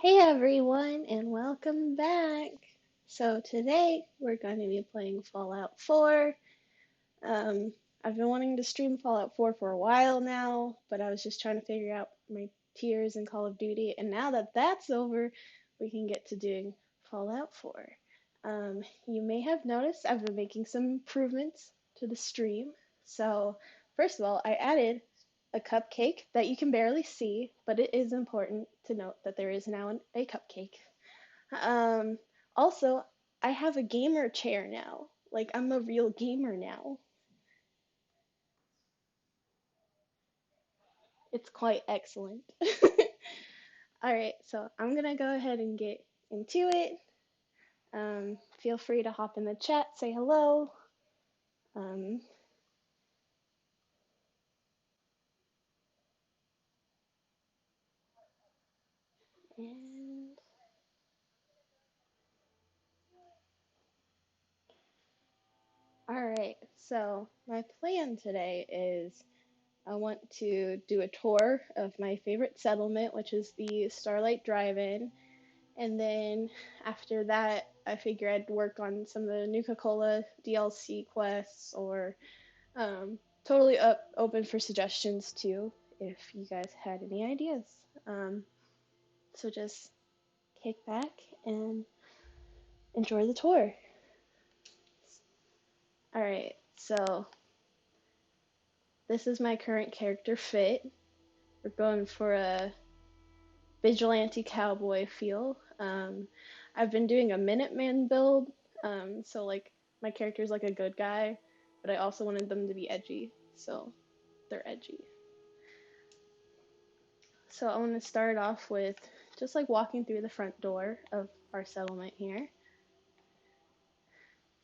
Hey everyone, and welcome back. So today we're going to be playing Fallout 4. Um, I've been wanting to stream Fallout 4 for a while now, but I was just trying to figure out my tiers in Call of Duty, and now that that's over, we can get to doing Fallout 4. You may have noticed I've been making some improvements to the stream. So, first of all, I added a cupcake that you can barely see, but it is important to note that there is now a cupcake. Um, Also, I have a gamer chair now. Like, I'm a real gamer now. It's quite excellent. All right, so I'm gonna go ahead and get into it. Feel free to hop in the chat, say hello. Um, and all right, so my plan today is I want to do a tour of my favorite settlement, which is the Starlight Drive-In. And then after that, I figure I'd work on some of the Nuka-Cola DLC quests or totally open for suggestions too if you guys had any ideas. Um, so just kick back and enjoy the tour. All right, so this is my current character fit. We're going for a vigilante cowboy feel. I've been doing a Minuteman build, so like my character's like a good guy, but I also wanted them to be edgy, so they're edgy. So I want to start off with just like walking through the front door of our settlement here.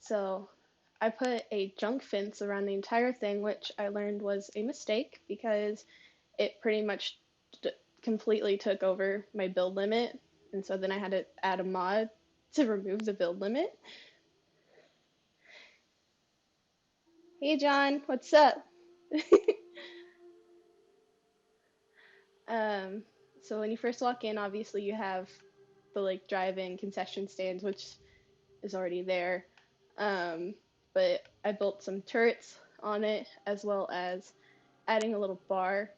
So I put a junk fence around the entire thing, which I learned was a mistake because it pretty much completely took over my build limit, and so then I had to add a mod to remove the build limit. Hey John, what's up? um, so when you first walk in, obviously you have the like drive-in concession stands, which is already there. Um, but I built some turrets on it as well as adding a little bar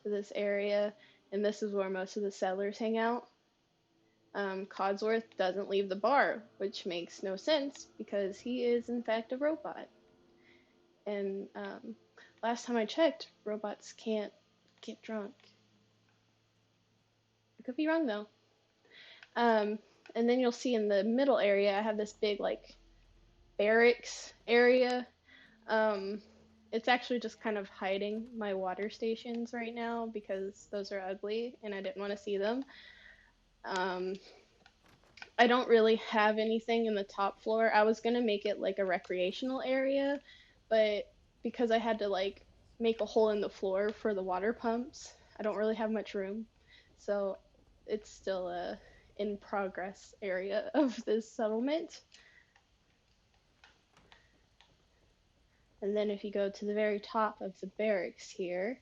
to this area, and this is where most of the settlers hang out. Codsworth doesn't leave the bar, which makes no sense because he is in fact a robot. And last time I checked, robots can't get drunk. I could be wrong though. Um, and then you'll see in the middle area, I have this big like barracks area. Um, it's actually just kind of hiding my water stations right now because those are ugly and I didn't want to see them. Um, I don't really have anything in the top floor. I was gonna make it like a recreational area, but because I had to like make a hole in the floor for the water pumps, I don't really have much room. So it's still a in progress area of this settlement. And then if you go to the very top of the barracks here,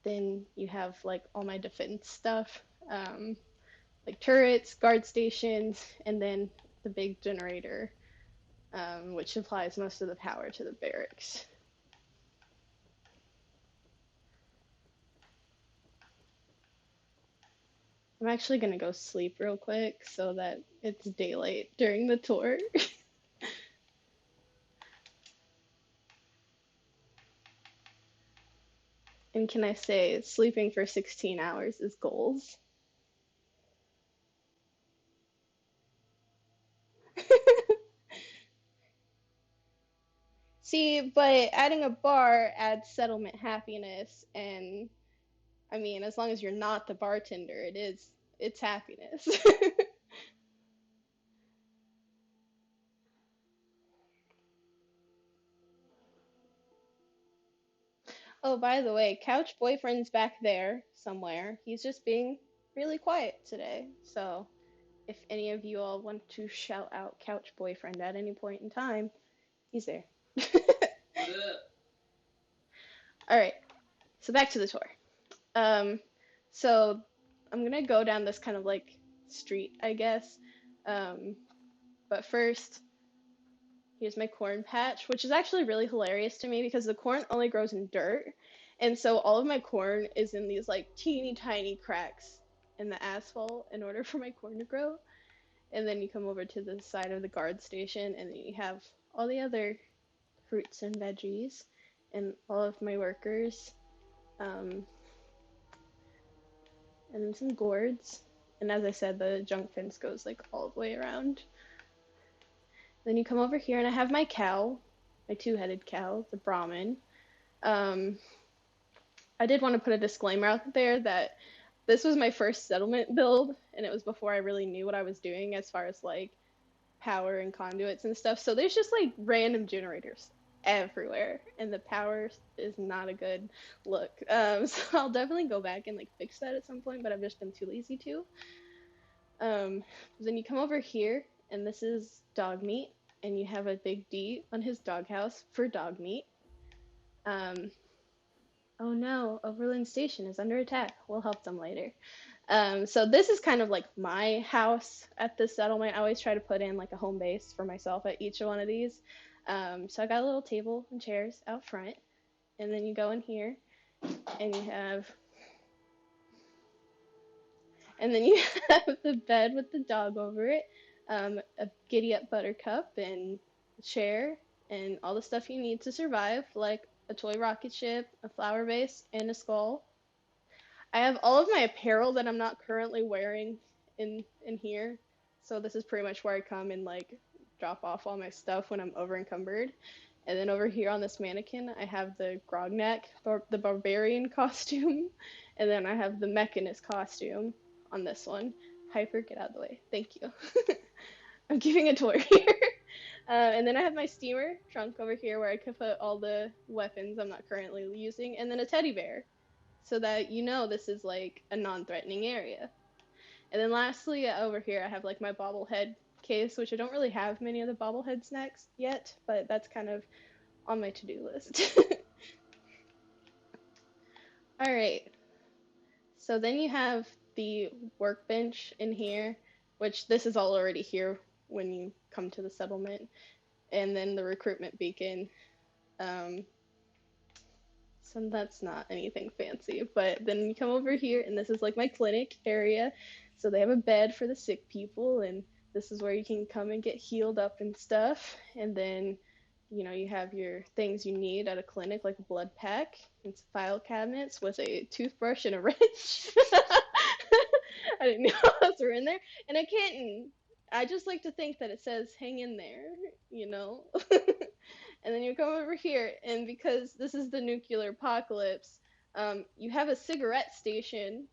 then you have like all my defense stuff, um, like turrets, guard stations, and then the big generator, which supplies most of the power to the barracks. I'm actually gonna go sleep real quick so that it's daylight during the tour. And can I say, sleeping for 16 hours is goals. See, but adding a bar adds settlement happiness, and I mean, as long as you're not the bartender, it's happiness. Oh, by the way, Couch Boyfriend's back there somewhere. He's just being really quiet today. So, if any of you all want to shout out Couch Boyfriend at any point in time, he's there. All right, so back to the tour. Um, so I'm gonna go down this kind of like street, I guess. Um, but first, here's my corn patch, which is actually really hilarious to me because the corn only grows in dirt. And so all of my corn is in these like teeny tiny cracks in the asphalt in order for my corn to grow. And then you come over to the side of the guard station, and then you have all the other fruits and veggies and all of my workers, um, and then some gourds. And as I said, the junk fence goes like all the way around. Then you come over here, and I have my cow, my two-headed cow, the Brahmin. Um, I did want to put a disclaimer out there that this was my first settlement build, and it was before I really knew what I was doing as far as like power and conduits and stuff. So there's just like random generators everywhere, and the power is not a good look. So I'll definitely go back and like fix that at some point, but I've just been too lazy to. Um, then you come over here, and this is dog meat, and you have a big D on his doghouse for dog meat. Um, oh no, Overland Station is under attack. We'll help them later. So this is kind of like my house at this settlement. I always try to put in like a home base for myself at each one of these. So I got a little table and chairs out front, and then you go in here, and you have, and then you have the bed with the dog over it, a giddy up buttercup and a chair, and all the stuff you need to survive, like a toy rocket ship, a flower vase, and a skull. I have all of my apparel that I'm not currently wearing in here. So this is pretty much where I come and like drop off all my stuff when I'm over encumbered. And then over here on this mannequin, I have the Grognak, the barbarian costume, and then I have the Mechanist costume on this one. Hyper, get out of the way. Thank you. I'm giving a tour here. And then I have my steamer trunk over here where I could put all the weapons I'm not currently using, and then a teddy bear so that you know this is like a non-threatening area. And then lastly, over here I have like my bobblehead case, which I don't really have many of the bobblehead snacks yet, but that's kind of on my to-do list. All right, so then you have the workbench in here, which this is all already here when you come to the settlement, and then the recruitment beacon. Um, So that's not anything fancy. But then you come over here, and this is like my clinic area. So they have a bed for the sick people, and this is where you can come and get healed up and stuff. And then, you have your things you need at a clinic, like a blood pack and some file cabinets with a toothbrush and a wrench. I didn't know those were in there. And a kitten. I just like to think that it says hang in there, you know? And then you come over here, and because this is the nuclear apocalypse, you have a cigarette station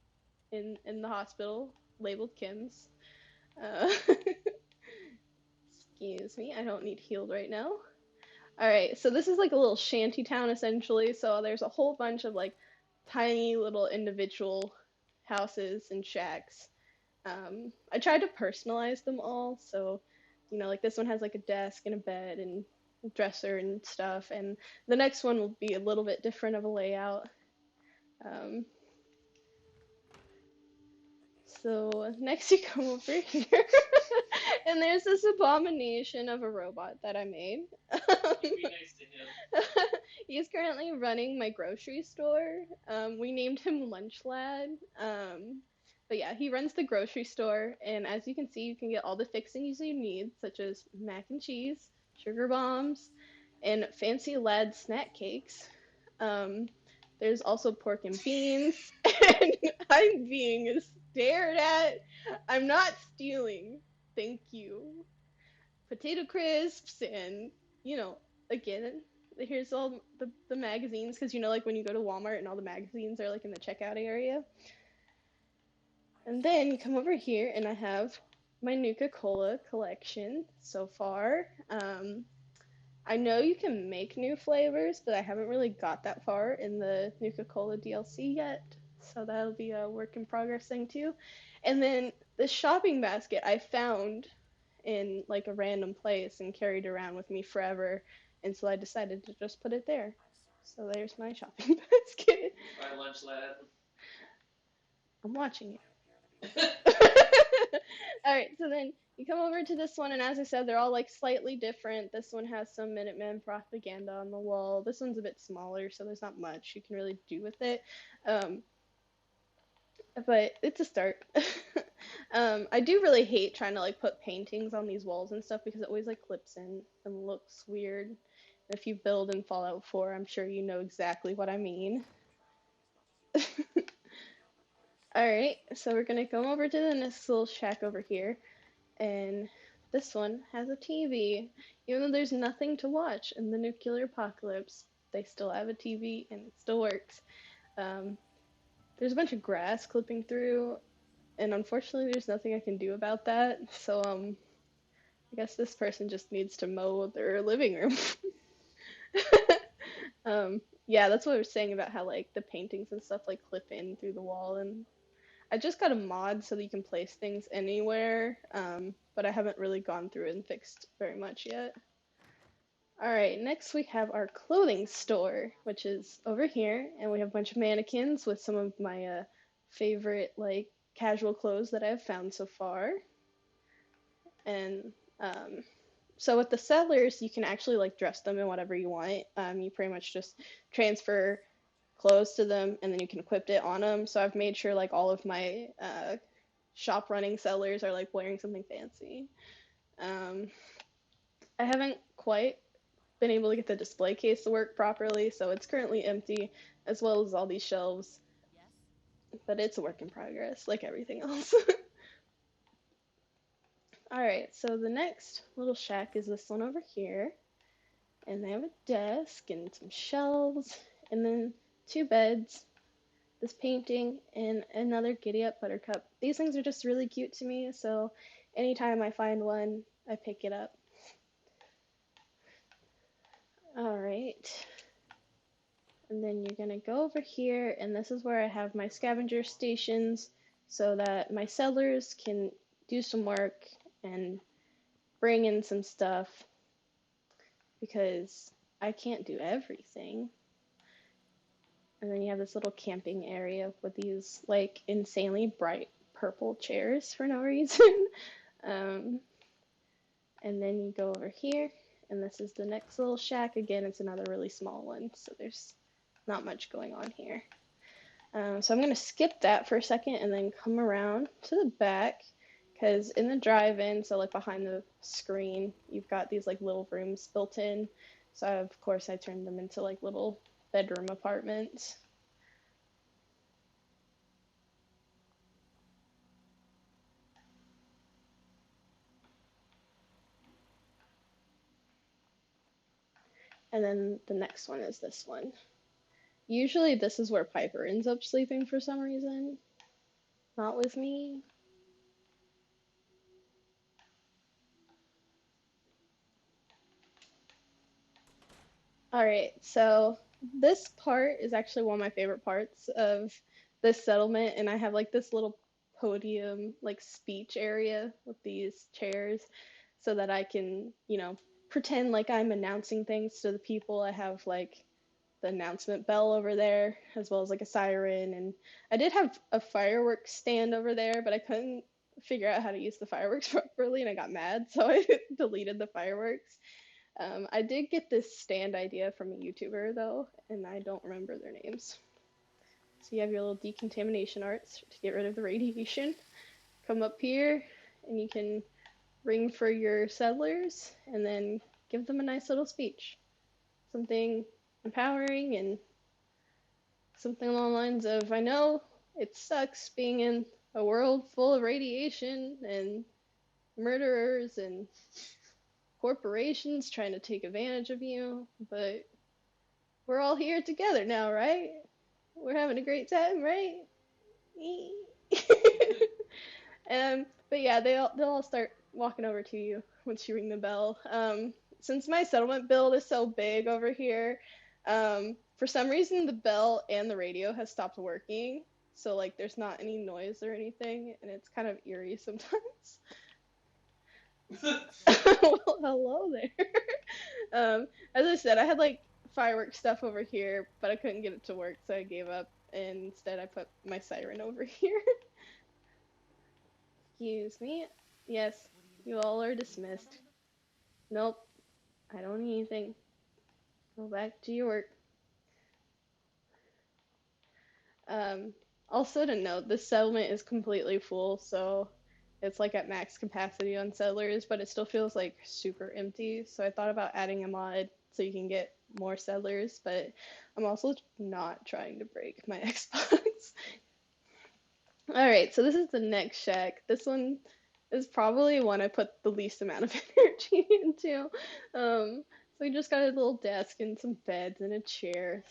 in the hospital labeled Kim's. Uh, excuse me, I don't need healed right now. All right, so this is like a little shanty town essentially. So there's a whole bunch of like tiny little individual houses and shacks. I tried to personalize them all, so like this one has like a desk and a bed and a dresser and stuff, and the next one will be a little bit different of a layout. Um, so next you come over here, and there's this abomination of a robot that I made. He's currently running my grocery store. We named him Lunch Lad. But yeah, he runs the grocery store, and as you can see, you can get all the fixings you need, such as mac and cheese, sugar bombs, and fancy lad snack cakes. Um, there's also pork and beans, and I'm being stared at. I'm not stealing. Thank you. Potato crisps, and again, here's all the magazines, because like when you go to Walmart and all the magazines are like in the checkout area. And then you come over here, and I have my Nuka Cola collection so far. I know you can make new flavors, but I haven't really got that far in the Nuka Cola DLC yet. So that'll be a work in progress thing too. And then the shopping basket I found in like a random place and carried around with me forever. And so I decided to just put it there. So there's my shopping basket. By lunch lad. I'm watching it. Alright, so then you come over to this one, and as I said, they're all like slightly different. This one has some Minutemen propaganda on the wall. This one's a bit smaller, so there's not much you can really do with it. Um, but it's a start. I do really hate trying to like put paintings on these walls and stuff because it always like clips in and looks weird. If you build in Fallout 4, I'm sure you know exactly what I mean. Alright, so we're gonna come over to the next little shack over here, and this one has a TV. Even though there's nothing to watch in the nuclear apocalypse, they still have a TV and it still works. Um, there's a bunch of grass clipping through, and unfortunately, there's nothing I can do about that. So, I guess this person just needs to mow their living room. Yeah, that's what I was saying about how like the paintings and stuff like clip in through the wall, and I just got a mod so that you can place things anywhere, but I haven't really gone through and fixed very much yet. Alright, next we have our clothing store, which is over here, and we have a bunch of mannequins with some of my favorite like casual clothes that I've found so far. And so with the settlers, you can actually like dress them in whatever you want. You pretty much just transfer clothes to them, and then you can equip it on them. So I've made sure like all of my shop running sellers are like wearing something fancy. Um, I haven't quite been able to get the display case to work properly, so it's currently empty, as well as all these shelves. But it's a work in progress, like everything else. Alright, so the next little shack is this one over here. And they have a desk and some shelves, and then two beds, this painting, and another Giddy Up Buttercup. These things are just really cute to me, so anytime I find one, I pick it up. Alright. And then you're gonna go over here, and this is where I have my scavenger stations so that my sellers can do some work and bring in some stuff because I can't do everything. And then you have this little camping area with these like insanely bright purple chairs for no reason. um, and then you go over here, and this is the next little shack. Again, it's another really small one, so there's not much going on here. So I'm going to skip that for a second and then come around to the back, because in the drive-in, so like behind the screen, you've got these like little rooms built in. So of course I turned them into like little bedroom apartments. And then the next one is this one. Usually this is where Piper ends up sleeping for some reason. Not with me. Alright, so this part is actually one of my favorite parts of this settlement, and I have like this little podium, like speech area with these chairs so that I can, pretend like I'm announcing things to the people. I have like the announcement bell over there, as well as like a siren. And I did have a fireworks stand over there, but I couldn't figure out how to use the fireworks properly, and I got mad, so I deleted the fireworks. I did get this stand idea from a YouTuber though, and I don't remember their names. So you have your little decontamination arts to get rid of the radiation. Come up here, and you can ring for your settlers, and then give them a nice little speech. Something empowering and something along the lines of, I know it sucks being in a world full of radiation and murderers and corporations trying to take advantage of you, but we're all here together now, right? We're having a great time, right? But yeah, they'll all start walking over to you once you ring the bell. Since my settlement build is so big over here, for some reason the bell and the radio has stopped working. So like there's not any noise or anything, and it's kind of eerie sometimes. Well, hello there. As I said, I had like fireworks stuff over here, but I couldn't get it to work, so I gave up, and instead I put my siren over here. Excuse me. Yes, you all are dismissed. Nope, I don't need anything. Go back to your work. Um, Also to note, this settlement is completely full, so it's like at max capacity on settlers, but it still feels like super empty. So I thought about adding a mod so you can get more settlers, but I'm also not trying to break my Xbox. All right, so this is the next shack. This one is probably one I put the least amount of energy into. So we just got a little desk and some beds and a chair.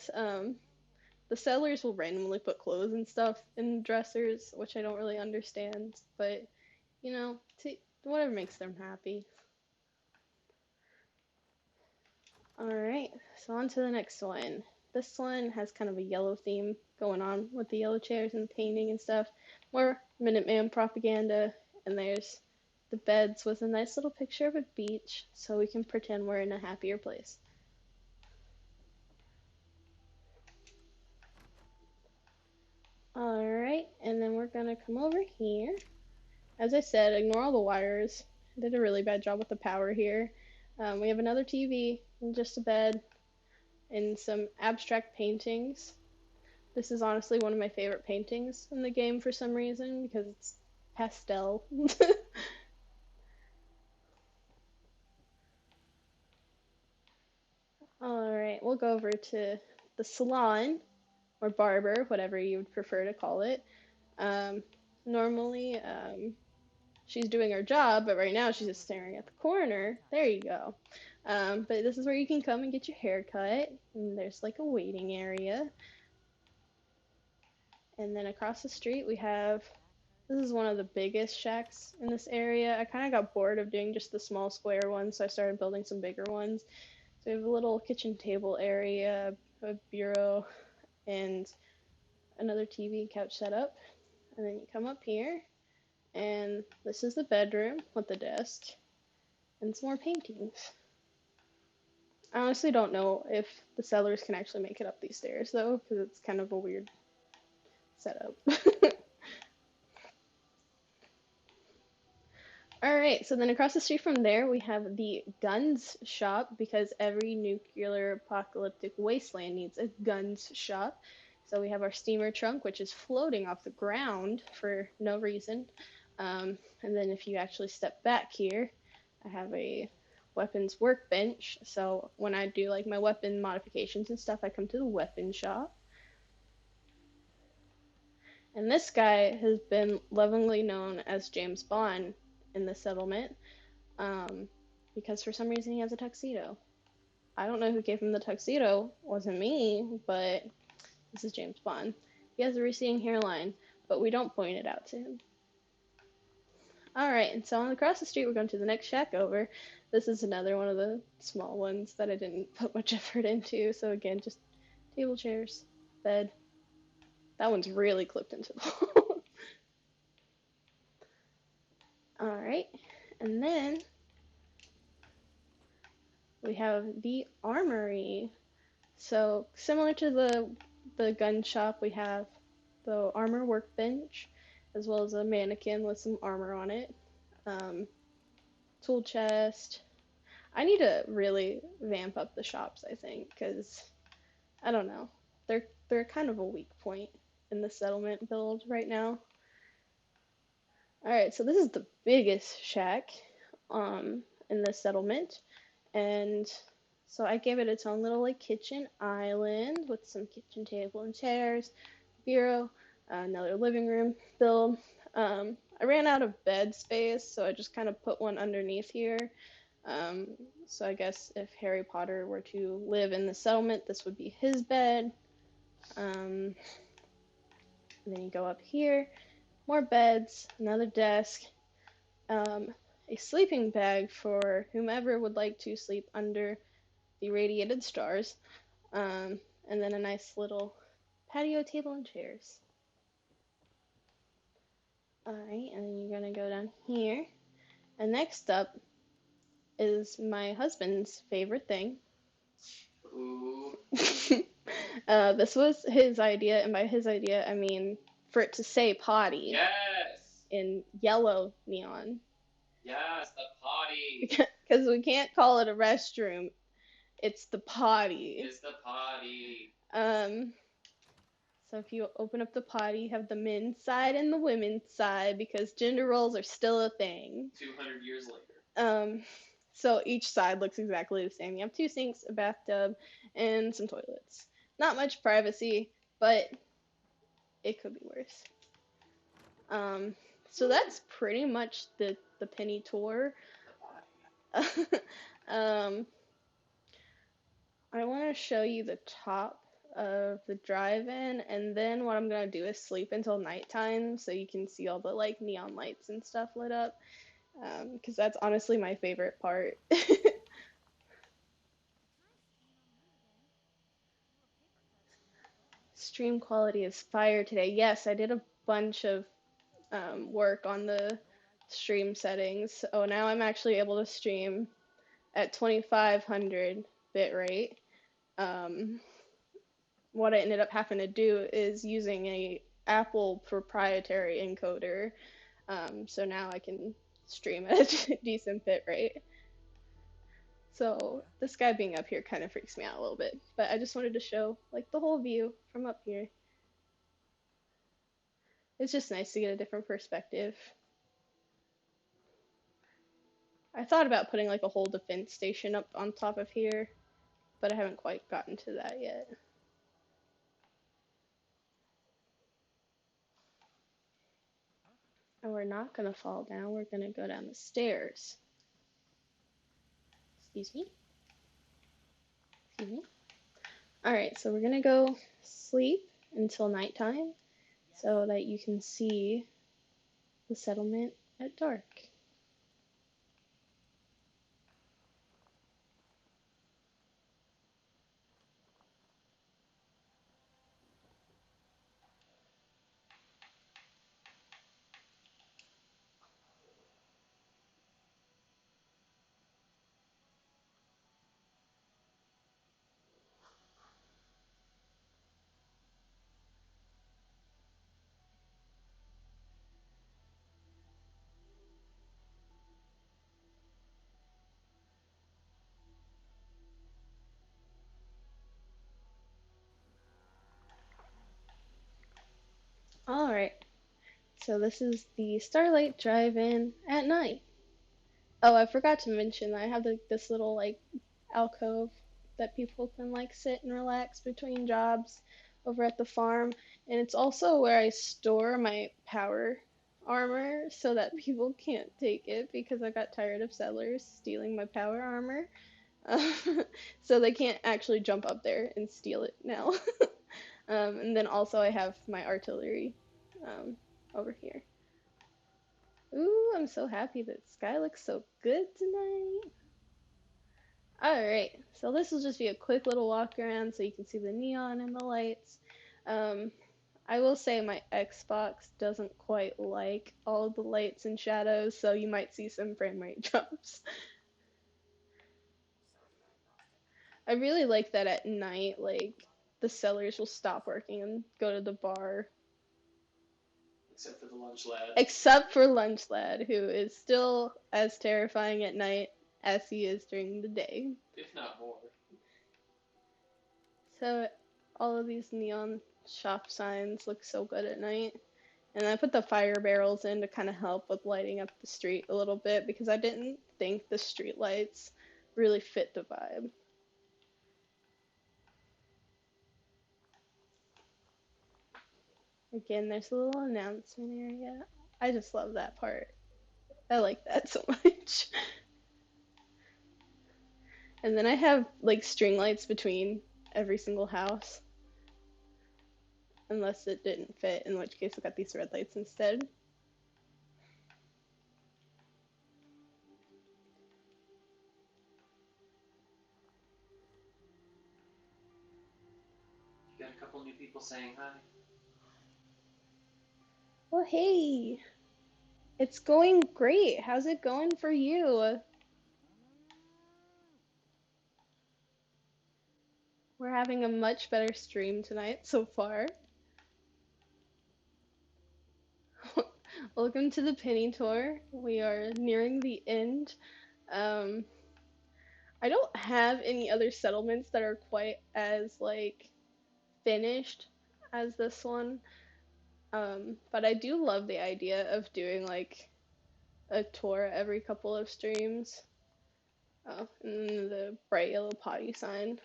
The settlers will randomly put clothes and stuff in dressers, which I don't really understand, but whatever makes them happy. Alright, so on to the next one. This one has kind of a yellow theme going on with the yellow chairs and painting and stuff. More Minuteman propaganda, and there's the beds with a nice little picture of a beach, so we can pretend we're in a happier place. Alright, and then we're gonna come over here. As I said, ignore all the wires. I did a really bad job with the power here. We have another TV and just a bed and some abstract paintings. This is honestly one of my favorite paintings in the game for some reason because it's pastel. Alright, we'll go over to the salon or barber, whatever you would prefer to call it. Um, Normally, she's doing her job, but right now she's just staring at the corner. There you go. But this is where you can come and get your hair cut. And there's like a waiting area. And then across the street we have, this is one of the biggest shacks in this area. I kind of got bored of doing just the small square ones, so I started building some bigger ones. So we have a little kitchen table area, a bureau, and another TV and couch setup. And then you come up here, and this is the bedroom with the desk and some more paintings. I honestly don't know if the sellers can actually make it up these stairs though, because it's kind of a weird setup. Alright, so then across the street from there we have the guns shop because every nuclear apocalyptic wasteland needs a guns shop. So we have our steamer trunk, which is floating off the ground for no reason. And then if you actually step back here, I have a weapons workbench. So when I do like my weapon modifications and stuff, I come to the weapon shop. And this guy has been lovingly known as James Bond in the settlement, um, because for some reason he has a tuxedo. I don't know who gave him the tuxedo. It wasn't me, but this is James Bond. He has a receding hairline, but we don't point it out to him. Alright, and so on across the street, we're going to the next shack over. This is another one of the small ones that I didn't put much effort into. So again, just table, chairs, bed. That one's really clipped into the wall. Alright, and then we have the armory. So similar to the gun shop, we have the armor workbench, as well as a mannequin with some armor on it. Tool chest. I need to really vamp up the shops, I think, because I don't know. They're kind of a weak point in the settlement build right now. Alright, so this is the biggest shack in the settlement. And so I gave it its own little like kitchen island with some kitchen table and chairs, bureau, another living room build. I ran out of bed space, so I just kind of put one underneath here. So I guess if Harry Potter were to live in the settlement, this would be his bed. Then you go up here, more beds, another desk, a sleeping bag for whomever would like to sleep under the radiated stars, and then a nice little patio table and chairs. Alright, and then you're gonna go down here. And next up is my husband's favorite thing. This was his idea, and by his idea, I mean for it to say potty. Yes. in yellow neon. Yes, the potty. Because we can't call it a restroom. It's the potty. It's the potty. Um, so if you open up the potty, you have the men's side and the women's side because gender roles are still a thing. 200 years later. Um, so each side looks exactly the same. You have two sinks, a bathtub, and some toilets. Not much privacy, but it could be worse. Um, so that's pretty much the penny tour. um, I want to show you the top of the drive-in, and then what I'm gonna do is sleep until nighttime so you can see all the like neon lights and stuff lit up. Because that's honestly my favorite part. Stream quality is fire today. Yes, I did a bunch of work on the stream settings. Oh, now I'm actually able to stream at 2500 bitrate. Um, what I ended up having to do is using a Apple proprietary encoder. So now I can stream at a decent bit rate. So this guy being up here kind of freaks me out a little bit, but I just wanted to show like the whole view from up here. It's just nice to get a different perspective. I thought about putting like a whole defense station up on top of here, but I haven't quite gotten to that yet. And we're not gonna fall down, we're gonna go down the stairs. Excuse me. Excuse me. Alright, so we're gonna go sleep until nighttime so that you can see the settlement at dark. Alright, so this is the Starlight Drive-In at night. Oh, I forgot to mention that I have this little like alcove that people can like sit and relax between jobs over at the farm, and it's also where I store my power armor so that people can't take it because I got tired of settlers stealing my power armor. So they can't actually jump up there and steal it now. And then also I have my artillery um, over here. Ooh, I'm so happy that sky looks so good tonight. Alright, so this will just be a quick little walk around so you can see the neon and the lights. Um, I will say my Xbox doesn't quite like all the lights and shadows, so you might see some frame rate drops. I really like that at night, like, the sellers will stop working and go to the bar. Except for the lunch lad. Except for Lunch Lad, who is still as terrifying at night as he is during the day. If not more. So all of these neon shop signs look so good at night. And I put the fire barrels in to kind of help with lighting up the street a little bit because I didn't think the street lights really fit the vibe. Again, there's a little announcement area. I just love that part. I like that so much. And then I have like string lights between every single house. Unless it didn't fit, in which case I got these red lights instead. You got a couple new people saying hi. Well, hey, it's going great. How's it going for you? We're having a much better stream tonight so far. Welcome to the Penny Tour. We are nearing the end. Um, I don't have any other settlements that are quite as like finished as this one. But I do love the idea of doing like a tour every couple of streams. Oh, and then the bright yellow potty sign.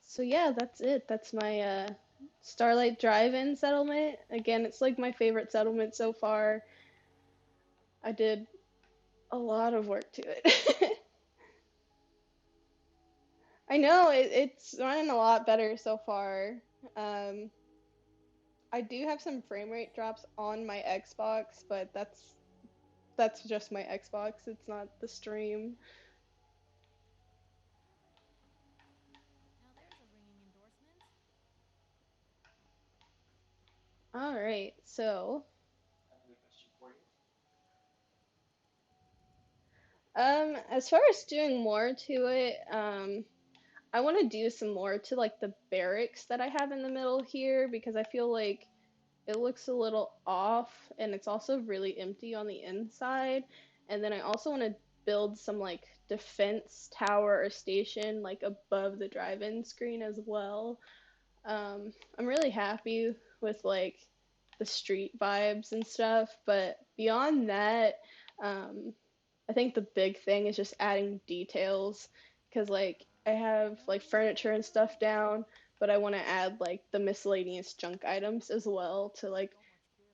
So yeah, that's it. That's my Starlight Drive-In settlement. Again, it's like my favorite settlement so far. I did a lot of work to it. I know it's running a lot better so far. Um, I do have some frame rate drops on my Xbox, but that's just my Xbox. It's not the stream. All right, so I have a question for you. as far as doing more to it, I want to do some more to like the barracks that I have in the middle here because I feel like it looks a little off and it's also really empty on the inside. And then I also want to build some like defense tower or station like above the drive-in screen as well. I'm really happy with like the street vibes and stuff, but beyond that, um, I think the big thing is just adding details because like I have like furniture and stuff down, but I want to add like the miscellaneous junk items as well to like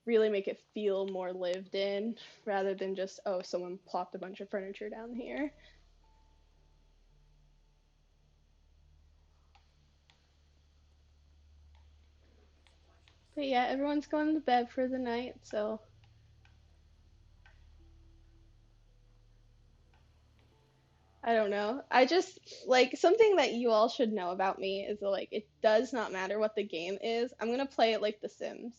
really make it feel more lived in rather than just oh someone plopped a bunch of furniture down here. But yeah, everyone's going to bed for the night, so I don't know. I just like something that you all should know about me is that like it does not matter what the game is. I'm gonna play it like The Sims,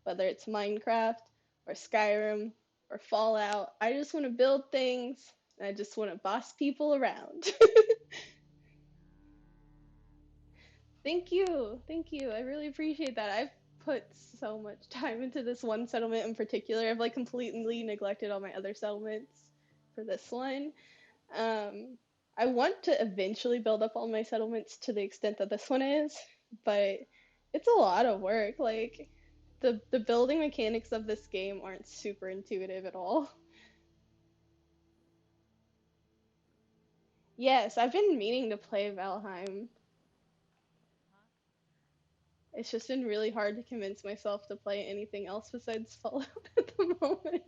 whether it's Minecraft or Skyrim or Fallout. I just want to build things and I just want to boss people around. Thank you. Thank you. I really appreciate that. I've put so much time into this one settlement in particular. I've like completely neglected all my other settlements for this one. Um, I want to eventually build up all my settlements to the extent that this one is, but it's a lot of work. Like the building mechanics of this game aren't super intuitive at all. Yes, I've been meaning to play Valheim. It's just been really hard to convince myself to play anything else besides Fallout at the moment.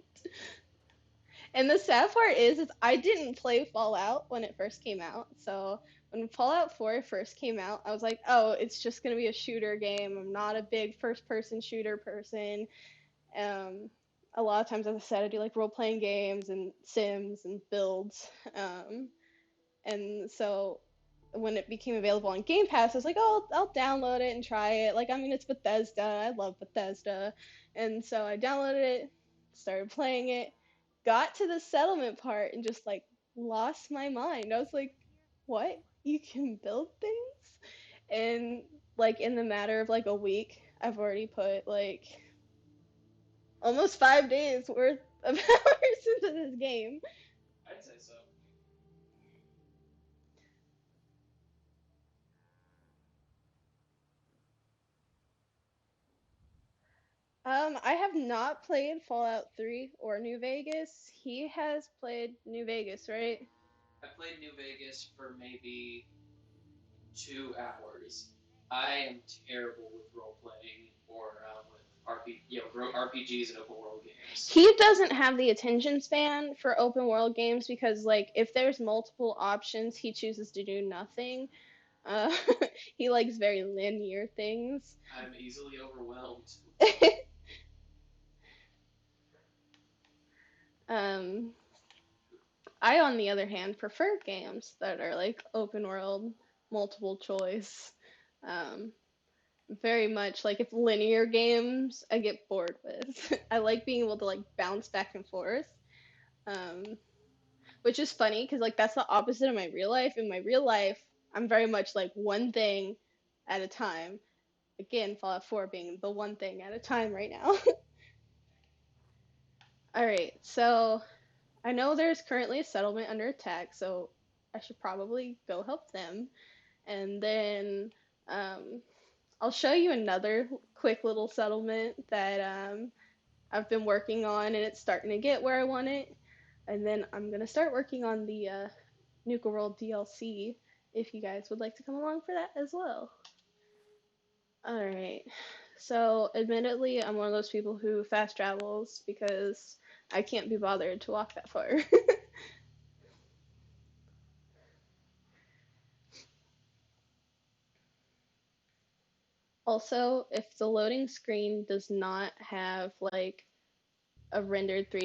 And the sad part is I didn't play Fallout when it first came out. So when Fallout 4 first came out, I was like, oh, it's just gonna be a shooter game. I'm not a big first-person shooter person. Um, a lot of times, as I said, I do like role-playing games and Sims and builds. And so when it became available on Game Pass, I was like, oh, I'll download it and try it. Like, I mean, it's Bethesda. I love Bethesda. And so I downloaded it, started playing it, got to the settlement part, and just like lost my mind. I was like, what? You can build things? And like in the matter of like a week, I've already put like almost 5 days worth of hours into this game. I'd say so. I have not played Fallout 3 or New Vegas. He has played New Vegas, right? I played New Vegas for maybe 2 hours. I am terrible with role playing or with RPGs and open world games. He doesn't have the attention span for open world games because, like, if there's multiple options, he chooses to do nothing. Uh, he likes very linear things. I'm easily overwhelmed. um, I, on the other hand, prefer games that are like open world, multiple choice. Um, very much like if linear games I get bored with. I like being able to like bounce back and forth. Um, which is funny because like that's the opposite of my real life. In my real life, I'm very much like one thing at a time. Again, Fallout 4 being the one thing at a time right now. Alright, so I know there's currently a settlement under attack, so I should probably go help them. And then um, I'll show you another quick little settlement that I've been working on, and it's starting to get where I want it. And then I'm gonna start working on the Nuka World DLC if you guys would like to come along for that as well. Alright, so admittedly, I'm one of those people who fast travels because I can't be bothered to walk that far. Also, if the loading screen does not have like a rendered 3D